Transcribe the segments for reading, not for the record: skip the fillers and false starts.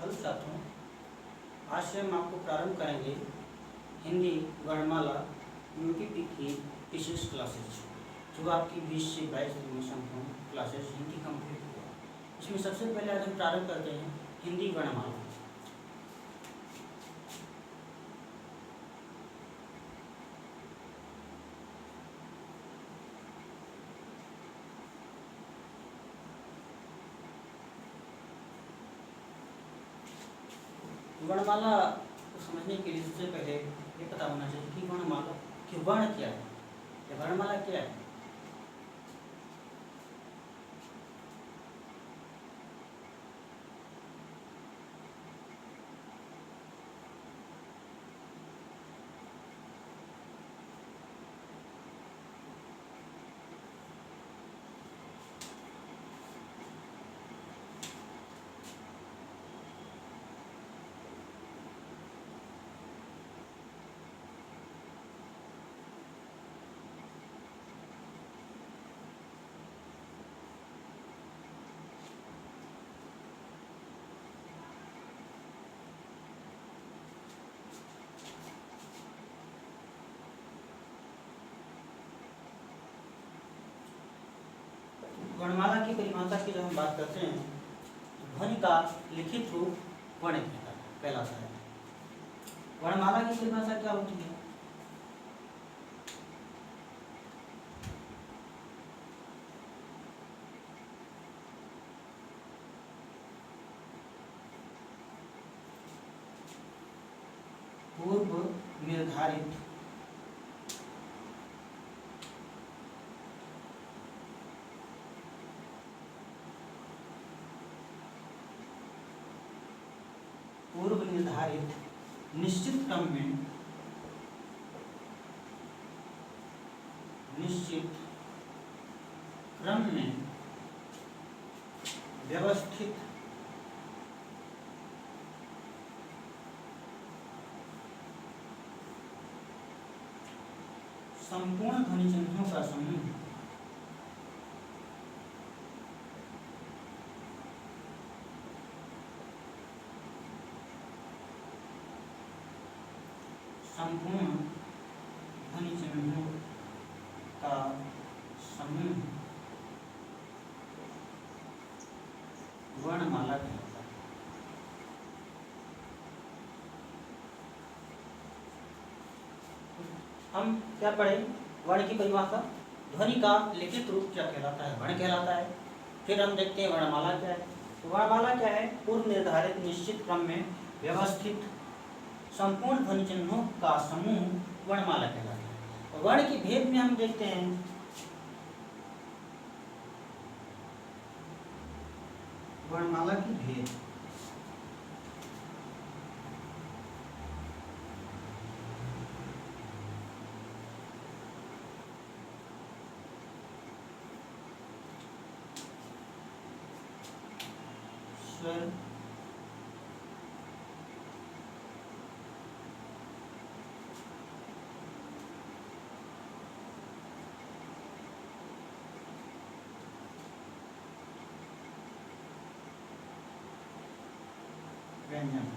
Hello साथियों, आज से हम आपको प्रारंभ करेंगे हिंदी वर्णमाला यूटीपी की विशेष क्लासेज, जो आपकी 20 से 22 दिन में संपूर्ण क्लासेज हिंदी कंप्लीट हुआ। इसमें सबसे पहले आज हम प्रारंभ करते हैं हिंदी वर्णमाला। वर्णमाला को समझने के लिए सबसे पहले ये पता होना चाहिए कि वर्णमाला कि वर्ण क्या है या वर्णमाला क्या है। वर्णमाला की परिभाषा की जब हम बात करते हैं तो ध्वनि का लिखित रूप वर्ण कहलाता है। वर्णमाला की परिभाषा क्या होती है? पूर्व निर्धारित निश्चित क्रम में व्यवस्थित संपूर्ण ध्वनि चिन्हों का समूह वर्णमाला कहलाता है। हम क्या पढ़े? वर्ण की परिभाषा, ध्वनि का लिखित रूप क्या कहलाता है? वर्ण कहलाता है। फिर हम देखते हैं वर्णमाला क्या है। तो वर्णमाला क्या है? पूर्व निर्धारित निश्चित क्रम में व्यवस्थित संपूर्ण ध्वनि चिन्हों का समूह वर्णमाला कहलाता है। वर्ण की भेद में हम देखते हैं वर्णमाला की भेद। स्वर, व्यंजन।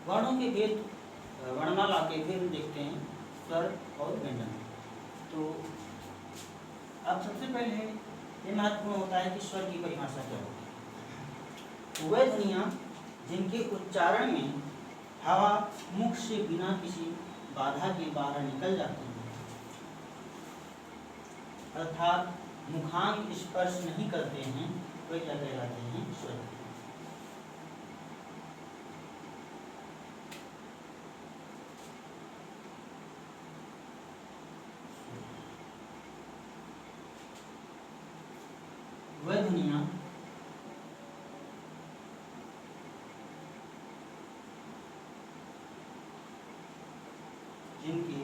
वर्णों के भेद, वर्णमाला के भेद देखते हैं स्वर और व्यंजन। तो अब सबसे पहले ये महत्वपूर्ण होता है कि स्वर की परिभाषा क्या होती है। वह ध्वनियाँ जिनके उच्चारण में हवा मुख से बिना किसी बाधा के बाहर निकल जाती है, अर्थात मुखांग स्पर्श नहीं करते हैं, वे क्या कहलाते हैं? स्वर। वह ध्वनियाँ जिनके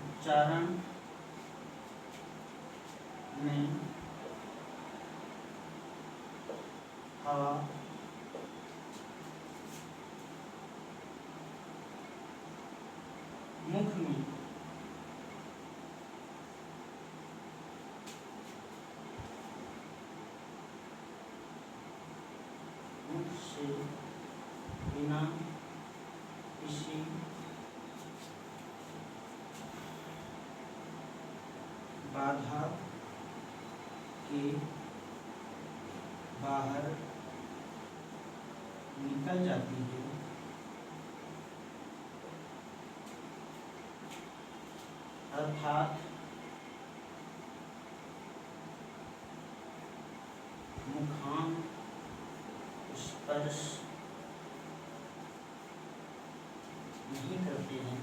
उच्चारण में हवा मुख में बाधा के बाहर निकल जाती है, अर्थात मुखांग स्पर्श नहीं करते हैं,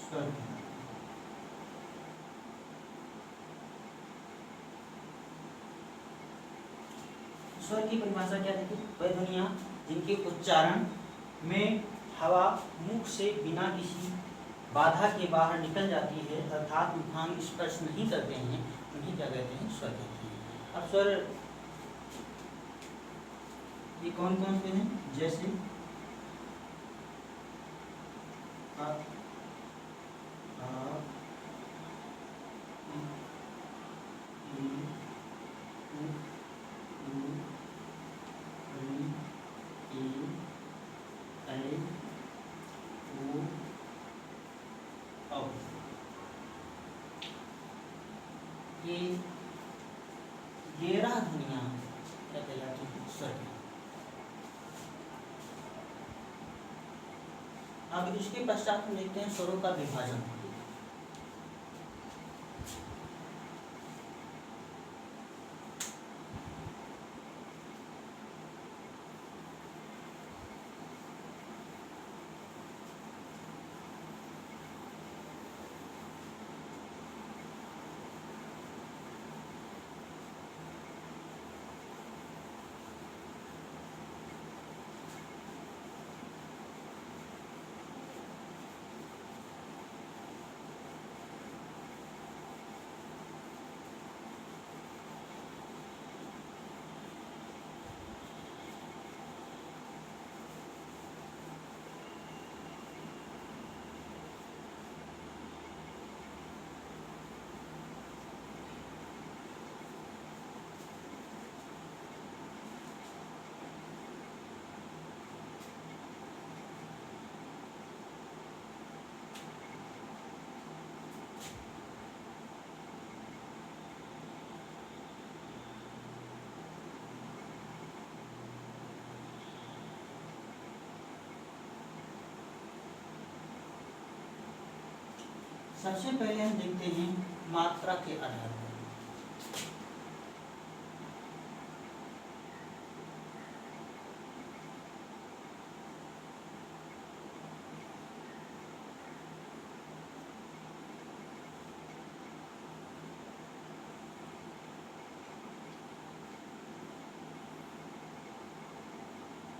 स्वर स्वर की परिभाषा क्या देखिए, वह ध्वनियाँ जिनके उच्चारण में हवा मुख से बिना किसी बाधा के बाहर निकल जाती है, अर्थात मुखांग स्पर्श नहीं करते हैं, उन्हें क्या कहते हैं, स्वर कहते हैं। अब स्वर ये कौन कौन से हैं, जैसे आ, आ, ई, उ, ऋ, ए, ऐ, ओ, औ। ये 11 ध्वनियाँ क्या कहलाती हैं, स्वर। अब इसके पश्चात हम देखते हैं स्वरों का विभाजन। सबसे पहले हम देखते हैं मात्रा के आधार पर।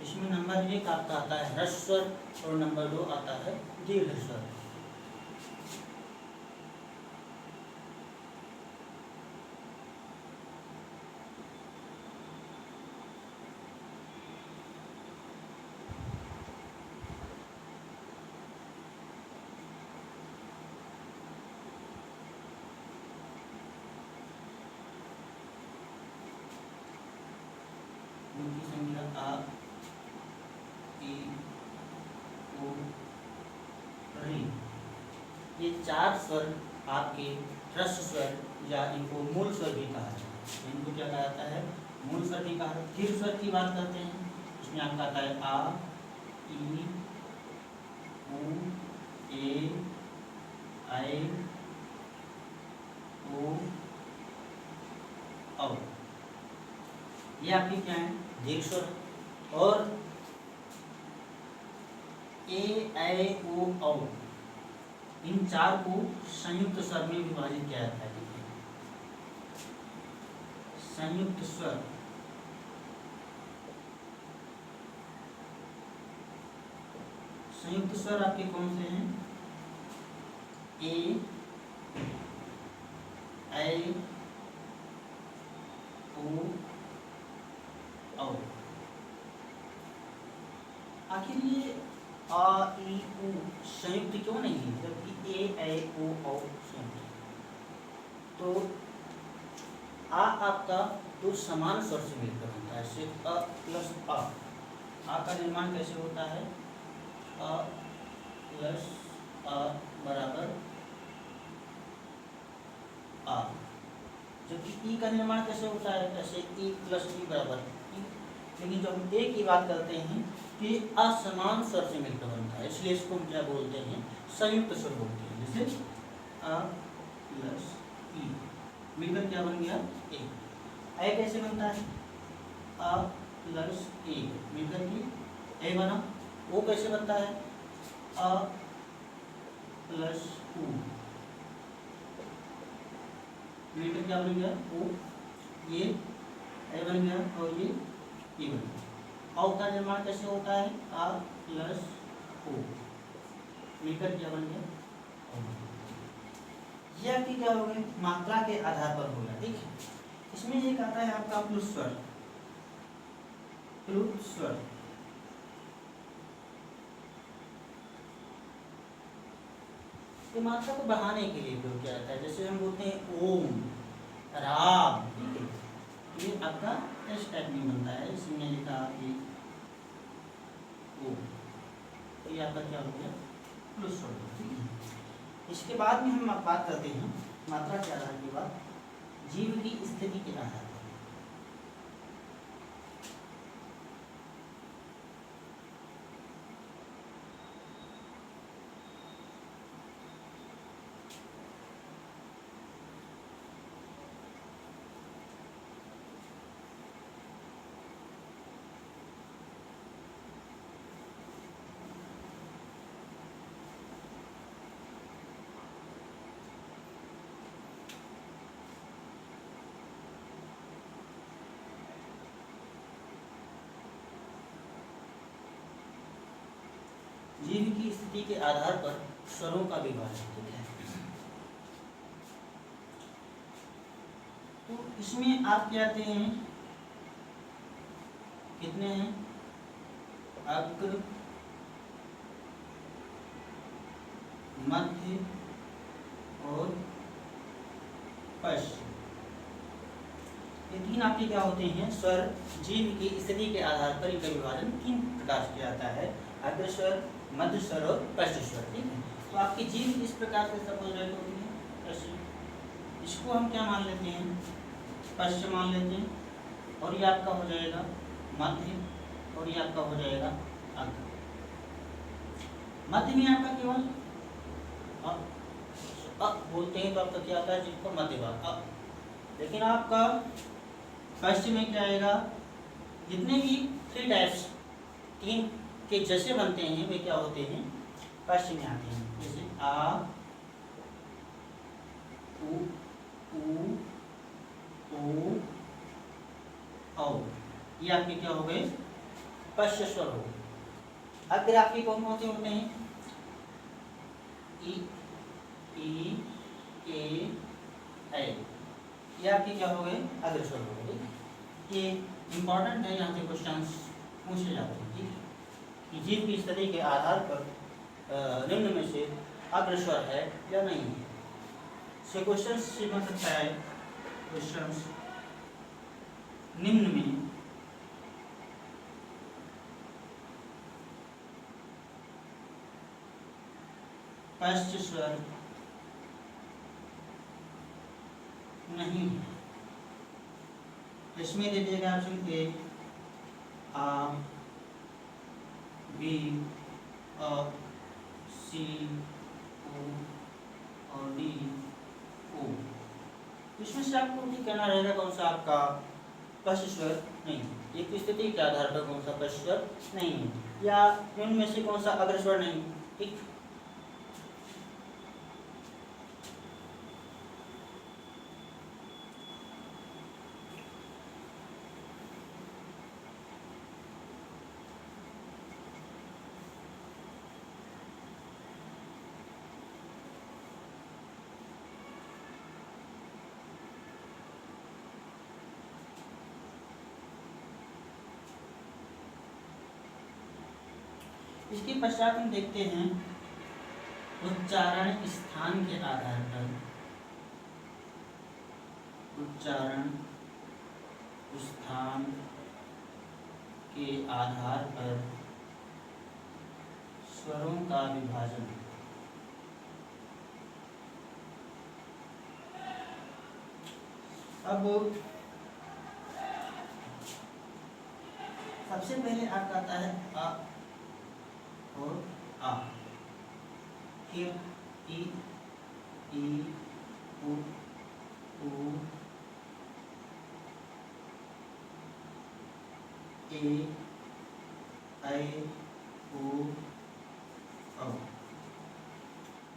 इसमें नंबर 1 आपका आता है ह्रस्व स्वर और नंबर 2 आता है दीर्घ स्वर। उनकी संख्या आ, ई, ओ, ऋ। ये 4 स्वर आपके ह्रस्व स्वर या इनको मूल स्वर भी कहा जाता है। इनको क्या कहा जाता है, मूल स्वर भी कहा। दीर्घ स्वर की बात करते हैं, इसमें आपका आता है आ, ई, उ, ए, ऐ, ओ, औ। ये आपके क्या है, दीर्घ स्वर। और ए, ऐ, ओ, औ, इन 4 को संयुक्त स्वर में विभाजित किया जाता है। संयुक्त स्वर संयुक्त स्वर आपके कौन से हैं, ए, ऐ, ओ, औ। आखिर ये आ, ई, उ संयुक्त क्यों नहीं है, जबकि ए, ऐ, ओ, औ संयुक्त। तो आ आपका 2 समान स्वर से मिलकर बनता है, सिर्फ अ प्लस आ। आ का निर्माण कैसे होता है, अ प्लस आ बराबर आ। जबकि ई का निर्माण कैसे होता है, कैसे ई प्लस ई बराबर ई, लेकिन जब हम ए की बात करते हैं कि असमान स्वर से मिलकर बनता है, इसलिए इसको हम क्या बोलते हैं, संयुक्त स्वर बोलते हैं। जैसे आ प्लस ई मिलकर क्या बन गया, ए। ए कैसे बनता है, आ प्लस ए मिलकर के ए बना। ओ कैसे बनता है, आ प्लस ऊ मिलकर क्या बन गया, ओ। ये ए बन गया और ये ई बन गया। औ का निर्माण कैसे होता है, आ प्लस ओ मिलकर क्या बन गया, ओ। ये आपकी क्या हो गई, मात्रा के आधार पर हो गया, ठीक है। इसमें एक आता है आपका प्लुत स्वर। प्लुत स्वर ये मात्रा को बढ़ाने के लिए उपयोग किया जाता है। जैसे हम बोलते हैं ओम, राम, ठीक है। ये आपका इस टाइप में बनता है, इसमें लिखा कि ओम, तो ये आपका क्या हो गया, प्लुत स्वर, ठीक है। इसके बाद में हम बात करते हैं मात्रा के आधार के बाद जीव की स्थिति के आधार पर। जीव की स्थिति के आधार पर स्वरों का विभाजन, ठीक है। तो इसमें आप क्या आते हैं, कितने हैं, अग्र, मध्य और पश्च। ये तीन आपके क्या होते हैं, स्वर। जीव की स्थिति के आधार पर इनका विभाजन तीन प्रकार से किया जाता है, अग्र स्वर, मध्य स्वर और पश्च स्वर, ठीक है। तो आपकी जीव इस प्रकार से सपोजिट होती है, ऐसे। इसको हम क्या मान लेते हैं, पश्च मान लेते हैं, और ये आपका हो जाएगा मध्य, और ये आपका हो जाएगा अग्र। मध्य में आपका केवल अ बोलते हैं तो आपका क्या आता है, जिसको मध्य भाग अ। लेकिन आपका पश्च में क्या आएगा, जितने भी थ्री टाइप्स, तीन के जैसे बनते हैं वे क्या होते हैं, पश्च में आते हैं। जैसे आ, उ, ओ, औ, ये आपके क्या हो गए, पश्च स्वर हो गए। अग्र आपके कौन कौन से होते हैं, ई, ए, ऐ, ये आपके क्या हो गए, अग्र स्वर हो गए। ये इंपॉर्टेंट है, यहाँ से क्वेश्चन पूछे जाते हैं, ठीक है। कि जीव की स्थिति के आधार पर निम्न में से अग्र स्वर है या नहीं है। से क्वेश्चन से बन सकता है, क्वेश्चन निम्न में पश्च स्वर नहीं है। इसमें दे दिएगा ऑप्शन ए, आ, बी, अ, सी, ओ और डी, ओ। इसमें से आपको ठीक कहना रहेगा कौन सा आपका पश्च स्वर नहीं है। एक स्थिति के आधार पर कौन सा पश्च स्वर नहीं है, या इनमें से कौन सा अग्र स्वर नहीं, ठीक। इसके पश्चात हम देखते हैं उच्चारण स्थान के आधार पर, उच्चारण स्थान के आधार पर स्वरों का विभाजन। अब सबसे पहले आपका आता है अ और आ, फिर ई, उ, ए, ऐ, ओ, औ।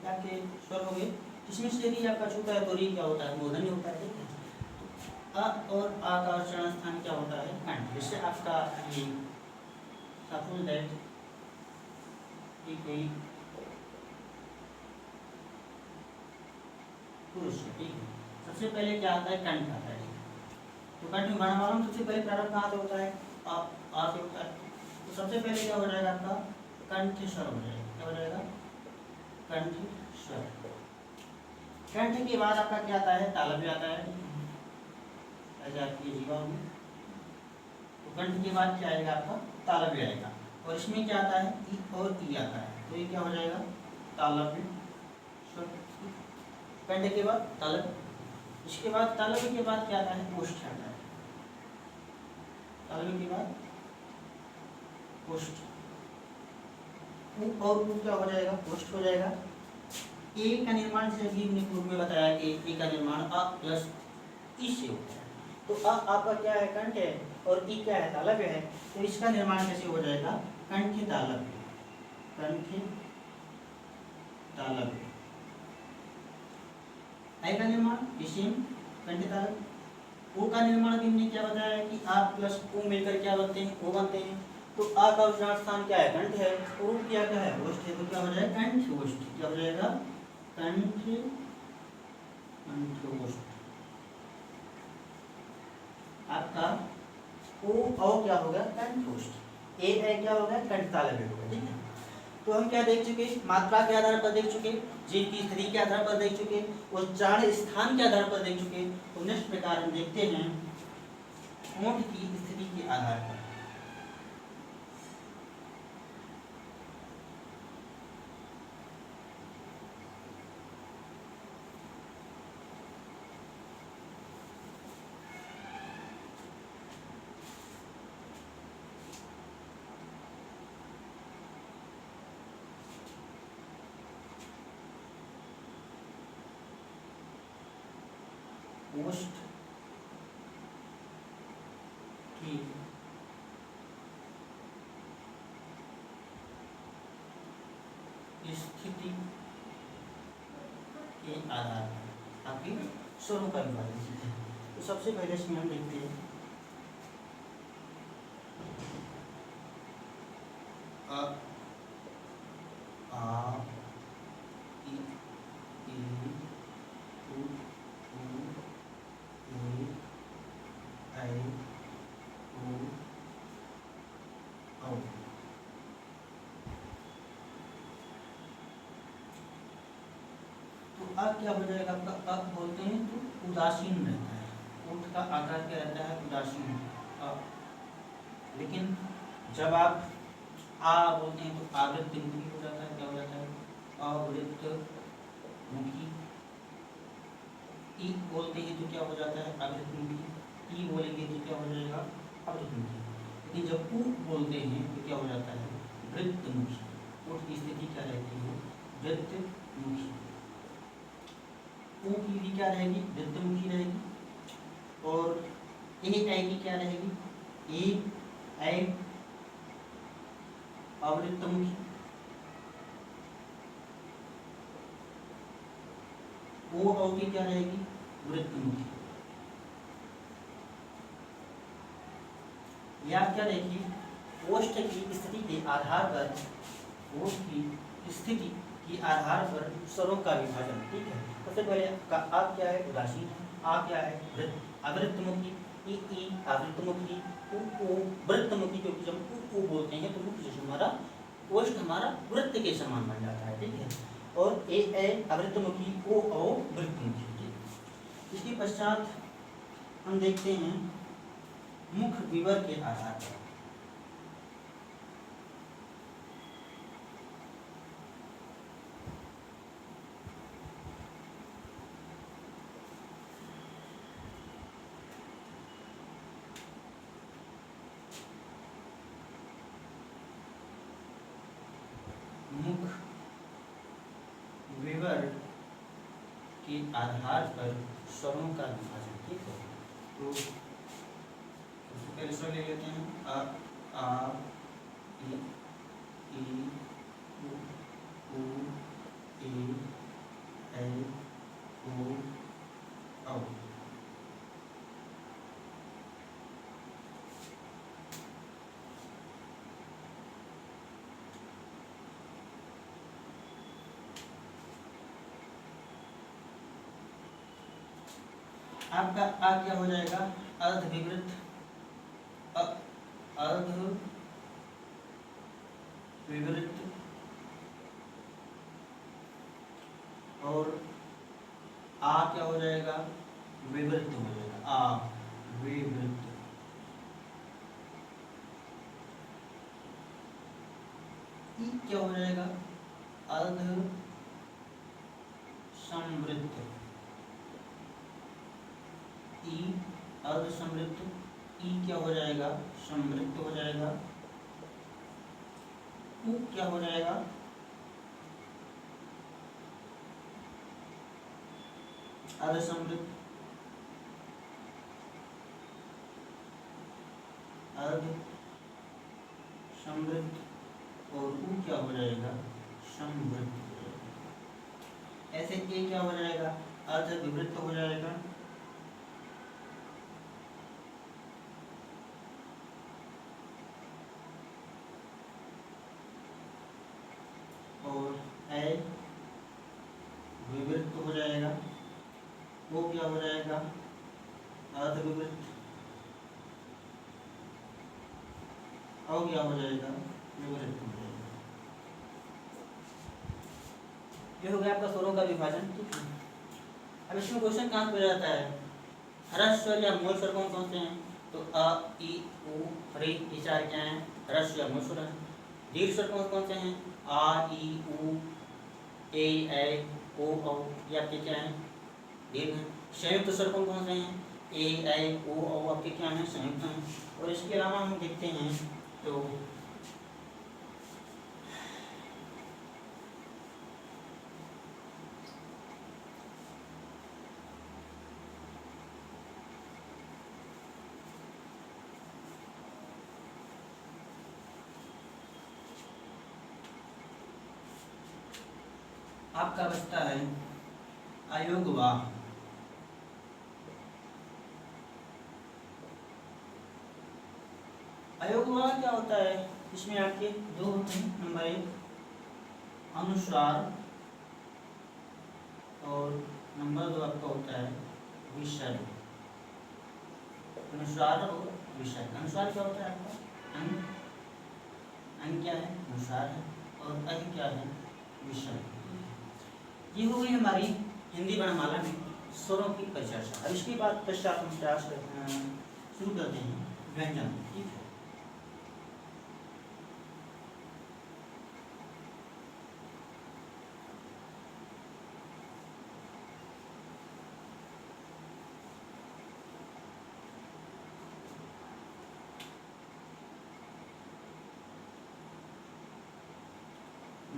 आपके स्वर हो गए। इसमें से यदि आपका छूटा है तो री क्या होता है, मूर्धन्य होता है, ठीक है। अ और आ का उच्चारण स्थान क्या होता है, कंठ। जिससे आपका ये सफल दैट कि कोई पुरुष है, ठीक है। सबसे पहले क्या आता है, कंठ आता है। तो कंठ में वर्णमाला में सबसे पहले प्रारंभ कहाँ से होता है, आ से होता है। तो सबसे पहले क्या हो जाएगा आपका कंठ स्वर हो जाएगा। क्या हो जाएगा, कंठ स्वर। कंठ के बाद आपका क्या आता है, तालव्य आता है। ऐसे आपकी जीवा होगी तो कंठ के बाद क्या आएगा आपका, तालव्य आएगा। और इसमें क्या आता है, ई और ई आता है। तो ये क्या हो जाएगा, तालव्य स्वर। कंठ के बाद तालव्य, इसके बाद तालव्य के बाद क्या आता है, ओष्ठ आता है। तालव्य के बाद ओष्ठ, और क्या हो जाएगा, ओष्ठ हो जाएगा। ए का निर्माण जैसे अभी हमने पूर्व में बताया कि ए का निर्माण अ प्लस ई से होता है। तो अ आपका क्या है, कंठ है, और ई क्या है, तालव्य है। तो इसका निर्माण कैसे हो जाएगा, कंठ तालव्य, कंठ तालव्य। ऐ का निर्माण इसी कंठ तालव्य। ओ का निर्माण भी हमने क्या बताया कि आ प्लस ओ मिलकर क्या बनते हैं, ओ बनते हैं। तो आ का उच्चारण स्थान क्या है, कंठ है, और ऊ क्या है, ओष्ठ है। तो क्या हो जाएगा, कंठ ओष्ठ। क्या हो जाएगा, कंठ ओष्ठ। आपका ओ औ क्या होगा, कंठ ओष्ठ। ए ऐ क्या होगा, कंठ तालव्य होगा, ठीक है। तो हम क्या देख चुके, मात्रा के आधार पर देख चुके, जीव की स्थिति के आधार पर देख चुके, उच्चारण स्थान के आधार पर देख चुके। तो नेक्स्ट प्रकार हम देखते हैं ओंठ की स्थिति के आधार पर। ओष्ठ की स्थिति के आधार पर आपकी स्वरों का विभाजन है। तो सबसे पहले इसमें हम देखते हैं अ, आ, इ, उ, ए, ऐ, ओ, औ। तो अब क्या हो जाएगा आपका, अब बोलते हैं तो उदासीन रहता है। ओठ का आकार क्या रहता है, उदासीन। लेकिन जब आप आ बोलते हैं तो आवृत्त मुखी हो जाता है। क्या हो जाता है, आवृत्त मुखी। ई बोलते हैं तो क्या हो जाता है, आवृत्त मुखी। ई बोलेंगे तो क्या हो जाएगा, आवृत्त मुखी। लेकिन जब उ बोलते हैं तो क्या हो जाता है, वृत्त मुखी। ओठ की स्थिति क्या रहती है, वृत्त मुखी। ऊ की भी क्या रहेगी, वृत्त मुखी रहेगी। और ए ऐ की क्या रहेगी, ए ऐ आवृत्त मुखी। ओ औ की क्या रहेगी, वृत्त मुखी। या क्या देखिए, ओष्ठ की स्थिति के आधार पर, ओष्ठ की स्थिति के आधार पर स्वरों का विभाजन, ठीक है। सबसे पहले का आ क्या है, उदासीन। आ क्या है, वृत्त, आवृत्त मुखी। ई आवृत्त मुखी। उ वृत्त मुखी, क्योंकि जब उ बोलते हैं तो मुख्य जो हमारा ओष्ठ हमारा वृत्त के समान बन जाता है, ठीक है। और ए ऐ आवृत्त मुखी, ओ औ वृत्त मुखी। इसके पश्चात हम देखते हैं मुख विवर के आधार पर। के आधार पर स्वरों का विभाजन। ठीक है, तो सबसे पहले स्वर ले लेते हैं आ ई उ ए ऐ ओ औ। आपका आ क्या हो जाएगा? अर्ध विवृत, अर्ध विवृत, और आ क्या हो जाएगा? विवृत हो जाएगा, आ विवृत। ई क्या हो जाएगा? अर्ध समृद्ध, ई अर्ध समृद्ध, ई क्या हो जाएगा? समृद्ध हो जाएगा। उ क्या हो जाएगा? अर्ध समृद्ध, अर्ध समृद्ध, और उ क्या हो जाएगा? समृद्ध हो जाएगा। ऐसे ए क्या हो जाएगा? अर्ध विवृत हो जाएगा, और ऐ विवृत हो जाएगा। वो क्या हो जाएगा? अर्ध विवृत, और क्या हो जाएगा? विवृत हो जाएगा। ये हो गया आपका स्वरों का विभाजन। ठीक है, अब इसमें क्वेश्चन कहाँ पे जाता है? ह्रस्व स्वर या मूल स्वर कौन कौन से हैं? तो अ ई उ रे, ये चार क्या हैं? ह्रस्व या मूल स्वर हैं। दीर्घ स्वर कौन कौन से हैं? आ ई उ ए ऐ ओ औ, ये आपके क्या हैं? दीर्घ हैं। संयुक्त स्वर कौन कौन से हैं? ए ऐ ओ औ आपके क्या हैं? संयुक्त हैं। और इसके अलावा हम देखते हैं तो आपका बचता है अयोगवाह। अयोगवाह क्या होता है? इसमें आपके दो होते हैं। नंबर एक अनुस्वार, और नंबर दो आपका होता है विसर्ग। अनुस्वार और विसर्ग। अनुस्वार क्या होता है आपका? अंग, अंग क्या है? अनुस्वार है, और अंग क्या है? विसर्ग। ये हो गई हमारी हिंदी वर्णमाला में स्वरों की परिचर्चा। अब इसके बाद पश्चात हम शुरू करते हैं व्यंजन। ठीक है,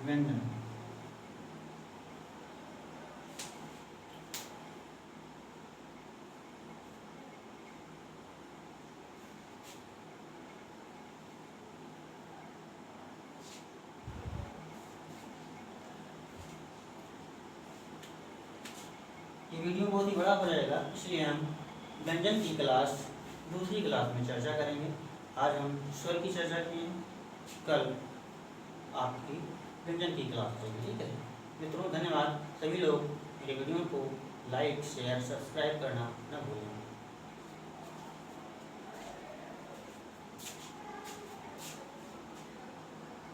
व्यंजन। ये वीडियो बहुत ही बड़ा हो जाएगा, इसलिए हम व्यंजन की क्लास दूसरी क्लास में चर्चा करेंगे। आज हम स्वर की चर्चा किए, कल आपकी व्यंजन की क्लास होगी। ठीक है मित्रों, धन्यवाद। सभी लोग मेरे वीडियो को लाइक शेयर सब्सक्राइब करना न भूलें।